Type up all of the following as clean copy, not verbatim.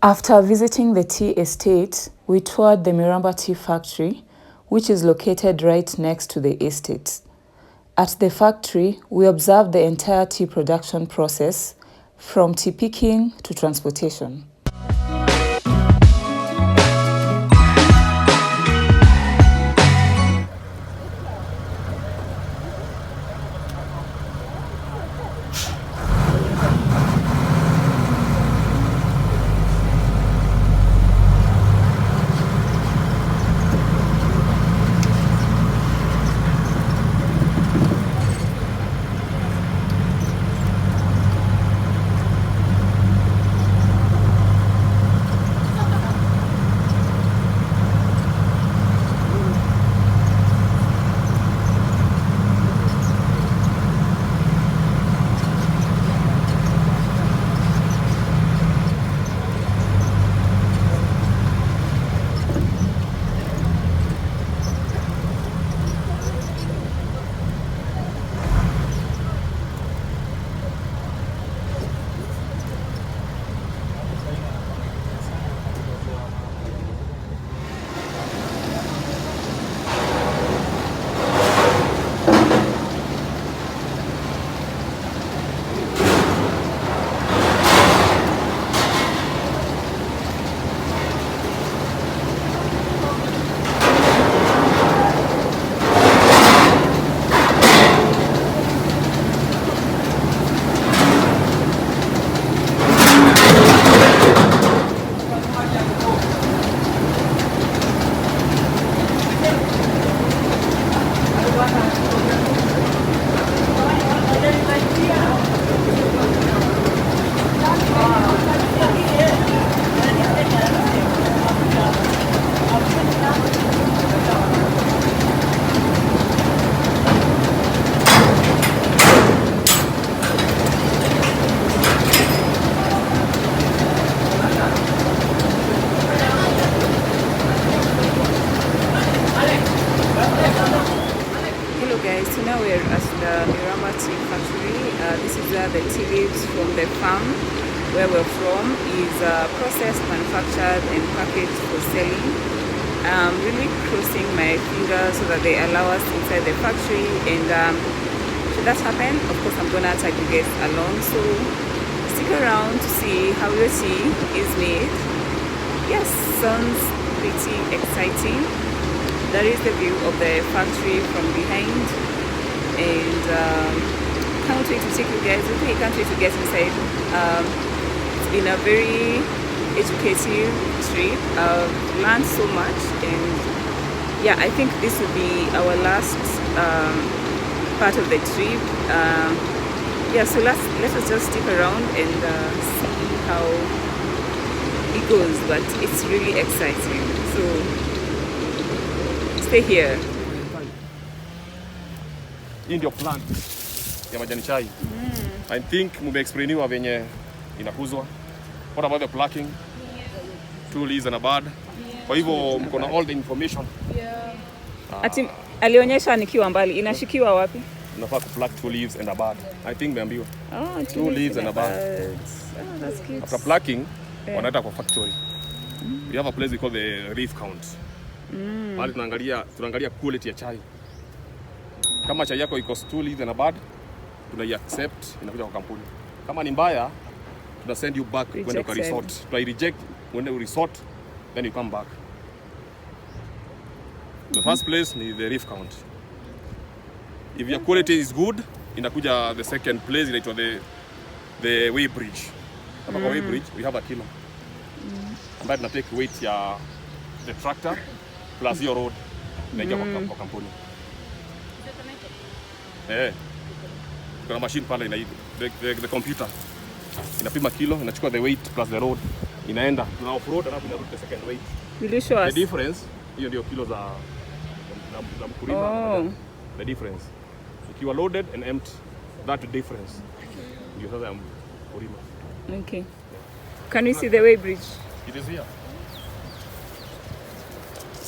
After visiting the tea estate, we toured the Miramba Tea Factory, which is located right next to the estate. At the factory, we observed the entire tea production process, from tea picking to transportation. Hello guys, so now we're at the Miramba Tea Factory. This is where the tea leaves from the farm where we're from is processed, manufactured and packaged for selling. I'm really crossing my fingers so that they allow us inside the factory, and should that happen, of course I'm gonna tag you guys along, so stick around to see how your tea is made. Yes, sounds pretty exciting. That is the view of the factory from behind, and can't wait to take you guys with me. Can't wait to get inside. It's been a very educative trip. I've learned so much, and yeah, I think this will be our last part of the trip. Yeah, so let us just stick around and see how it goes, but it's really exciting, so stay here. Hii ndio plant ya majani chai. I think mumeexplainiwa venye inakuzwa. What about the plucking? 2 leaves and a bud. Kwa hivyo mko na all the information. Ati alionyesha nikiwa mbali, inashikiwa wapi? Unafaa kupluck 2 leaves and a bud. I think meambiwa. Oh, 2 leaves and a bud. Oh, that's cute. After plucking, wanaenda kwa factory. We have a place we call the reef count. Pale tunaangalia quality ya chai. Kama chai yako iko 2 leaves and a bud, tunai-accept, inakuja kwa kampuni. Kama ni mbaya, tuna send you back when you resort. Tuna reject when you resort, then you come back. The first place ni the reef count. If your quality is good, inakuja the second place, inaitwa the weigh bridge. Kama kwa weigh bridge, we have a kilo. Ambayo tuna take weight ya the tractor plus your road, inaingia kwa kampuni. Kuna machine pale ina the computer inapima kilo, inachukua the weight plus the road, inaenda tuna off road, alafu inarudi the second weight. Will you show us the difference? Hiyo ndio kilo za mkulima. Oh. The difference ikiwa loaded and empty, that difference ndio sasa ya mkulima. Okay. Can we see the weigh bridge? It is here.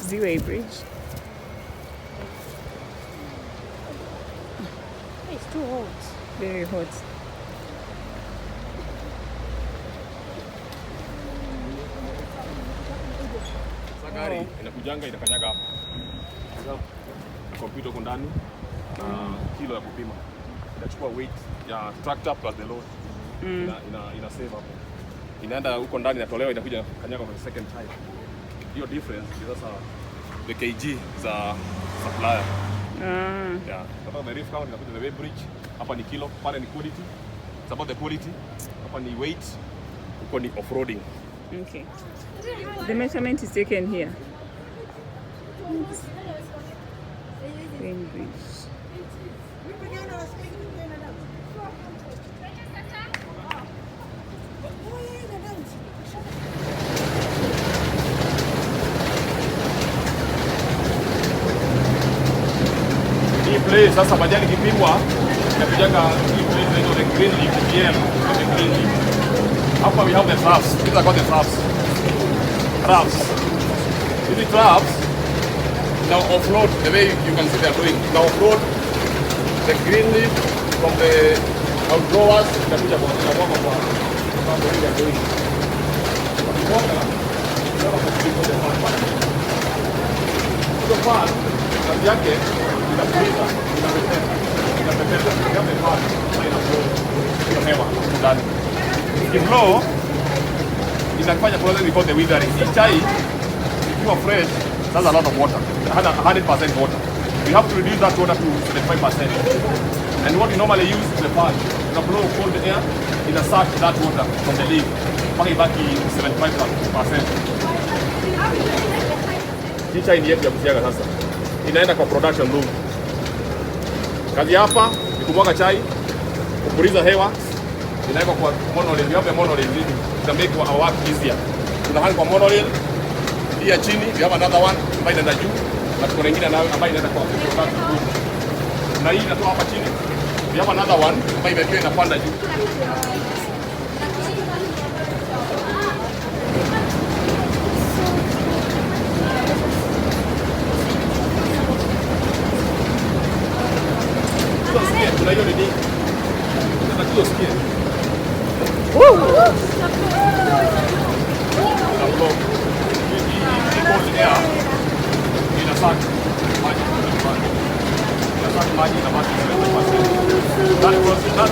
The weigh bridge. It's too hot. Very hot. gari inakujanga inakanyaga hapa. Kompyuta huko ndani na kilo ya kupima. Inachukua weight ya tractor plus the load. Ina save hapo. Inaenda huko ndani inatolewa inakuja kanyaga kwa second time. Hiyo difference is sasa the kg za supplier. Yeah. Sasa the reef count inakuja the weight bridge. Hapa ni kilo, pale ni quality. It's about the quality. Hapa ni weight. Huko ni off-roading. Okay. The measurement is taken here. Bridge. Hii place sasa majani kipimwa inapiganga hii place inaitwa the green leaf, the green leaf. Hapa we have the troughs. These are called the troughs. These troughs now offload the way you can see they are doing. Now offload the green leaf from the outgrowers inakuja kwa mambo hili ya doing. The fan kazi yake inapuliza, inapepeta kama fan na inaflow hiyo hewa ndani. Ikiflow inafanya process we call the withering. Hii chai ikiwa fresh has a lot of water, 100% water. We have to reduce that water to 75%. And what we normally use is the fan. You blow cold air in a suck that water from the leaf. Mpaka ibaki 75%. Hii chai ni yetu ya kusiaga sasa. Inaenda kwa production room. Kazi hapa ni kumwaga chai, kupuliza hewa, inawekwa kwa monorail. You have a monorail hivi. To make our work easier. Tunahang kwa monorail. Hii ya chini, we have another one ambayo inaenda juu, na kuna nyingine ambayo inaenda kwa production room. Na hii inatoa hapa chini. We have another one ambayo imekiwa inapanda juu. Kuna hiyo nini? Unatakiwa usikie. Maji na maji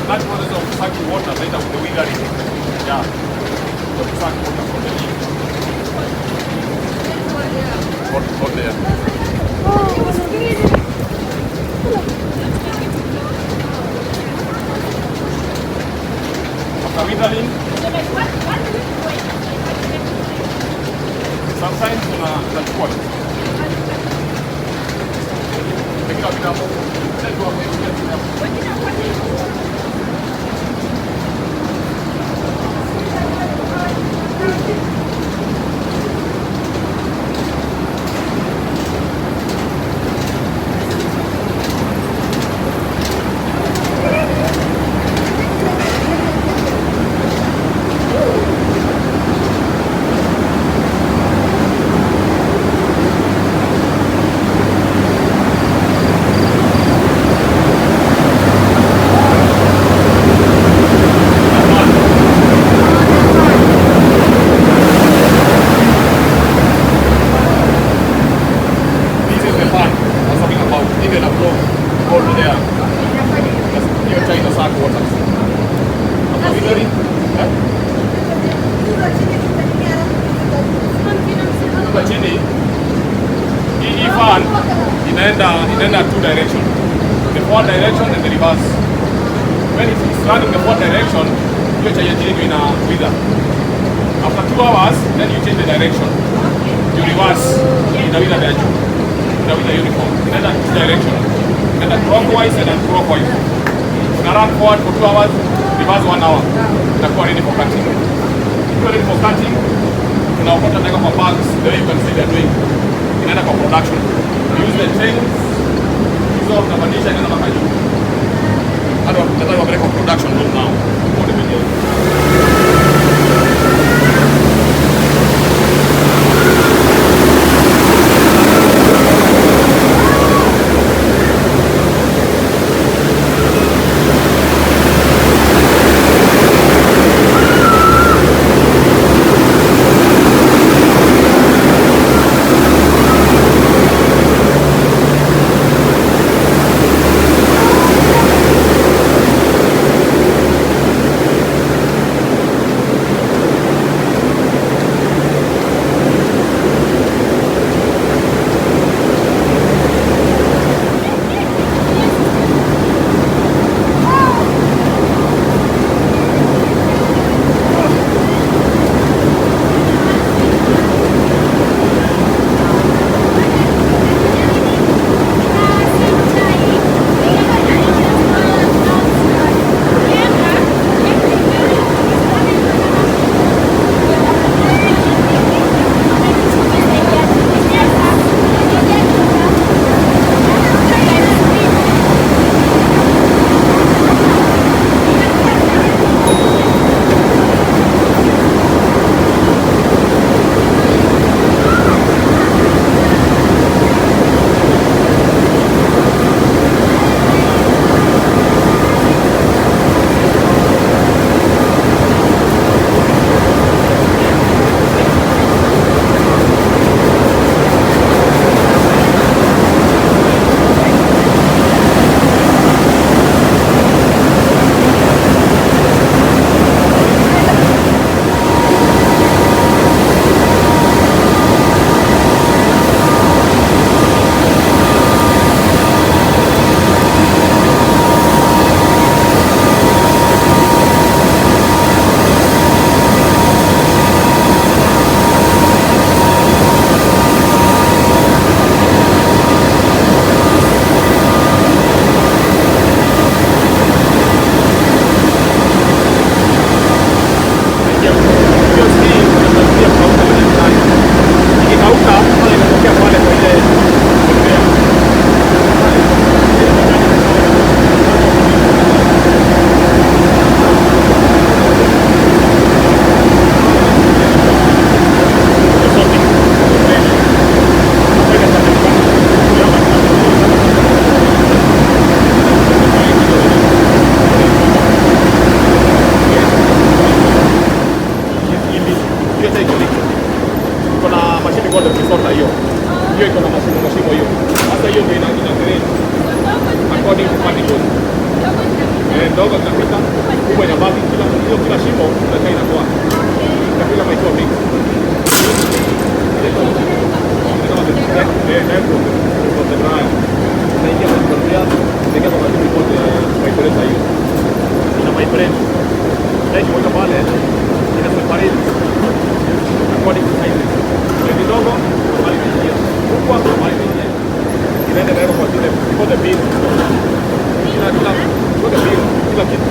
that process of sucking water later with the withering. Yeah. The suck water from the leaf. What there? After withering, sometimes tunachukua inaenda two direction, the forward direction and the reverse. When it is running the forward direction, hiyo chai ya chini ina wither. After 2 hours, then you change the direction. You reverse, ina wither ya juu, ina wither uniform. Inaenda two direction, inaenda clockwise and anti-clockwise. Una run forward for 2 hours, reverse 1 hour. Itakuwa ready for cutting. Ikiwa ready for cutting, tunaokota ndeka kwa bags, the way you can see they are doing. Inaenda kwa production. Use the chains. Hizo tunabadilisha inaenda mpaka juu. Hadi tunataka wapeleke production room now. What do we do? kila shimo unaweka inakuwa. Kila maisha mix.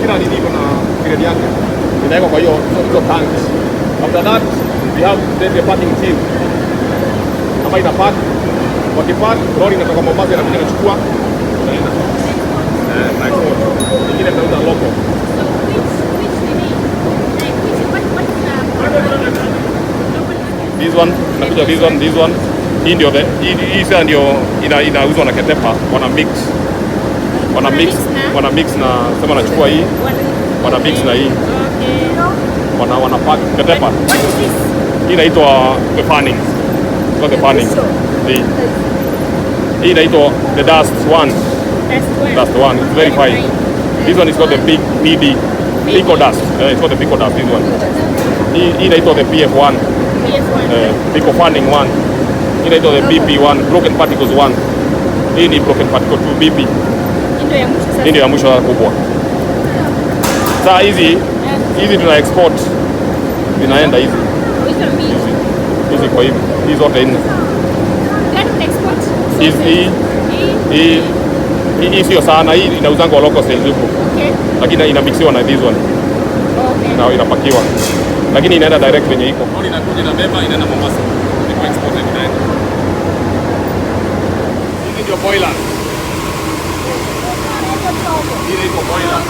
Kila nini iko na grade yake inawekwa kwa hiyo tanks. After that we have the packing team ambayo ina pack. Wakipack lori inatoka Mombasa inakuja inachukua inaenda ingine tunauza local. This one nakuja this one hii ndio hii sasa ndio inauzwa na Ketepa. Wana mix na sema nachukua hii wana mix na hii wana pack Ketepa. Hii inaitwa the fanning. Not the fanning. Hii inaitwa the dust one. It's very fine. This one is called the big BB pico dust. It's called the pico dust. This one. Hii inaitwa the PF1. Pico fanning one. Hii inaitwa the BP1, broken particles one. Hii ni broken particle 2 BP. Hii ndio ya mwisho kubwa. Sasa hizi tuna export. Zinaenda hizi. Hizi kwa hivi. Hizi zote nne. Hii sio sana, hii inauzangwa local sales huko. Lakini inamixiwa na this one. Na inapakiwa. Lakini inaenda direct kwenye iko. Lori inakuja na beba inaenda Mombasa. Iko exported inaenda. Hii ndio boiler. Hii iko boiler.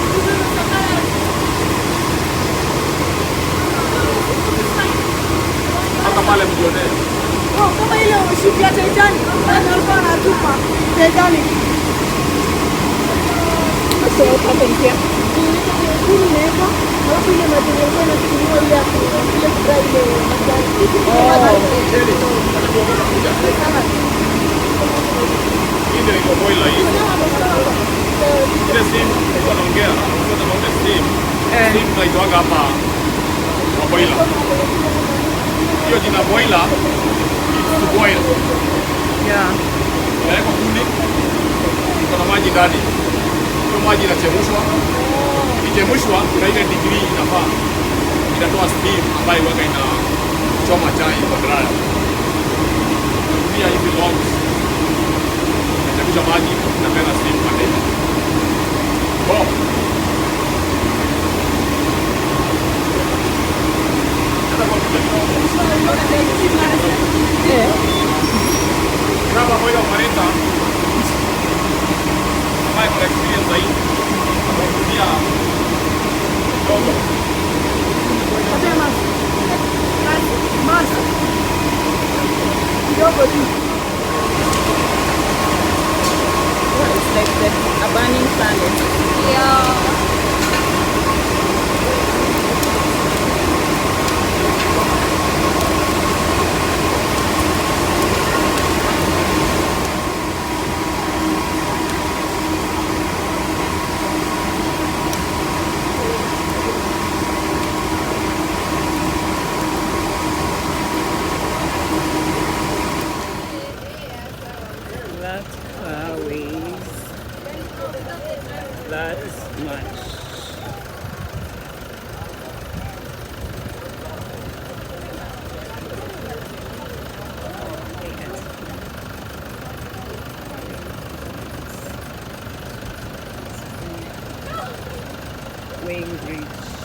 Hata pale mjionee. Kama ile ship ya Titanic, alikuwa anatupa Titanic. So what happened here? Hii neka, alafu ile maji yake inachukuliwa ile ile dry ile majani. Hii ndio iko boiler hii. Ile steam iko naongea, tunataka steam. Steam tunaitoanga hapa kwa boiler. Hiyo jina boiler to boil. Yeah. Unaweka kuni, iko na maji ndani. Hiyo maji inachemshwa. Ikichemshwa kuna ile degree inafaa. Inatoa steam ambayo huwa inachoma chai kwa dryer. Pia hizi logs. Inachemsha maji na tena steam kwa ndani. Kama moja operator ambaye kuna experience zaidi anakuambia dogo. Masa. Kidogo tu. It's like a burning planet. Yeah. That's much. Weighing bridge.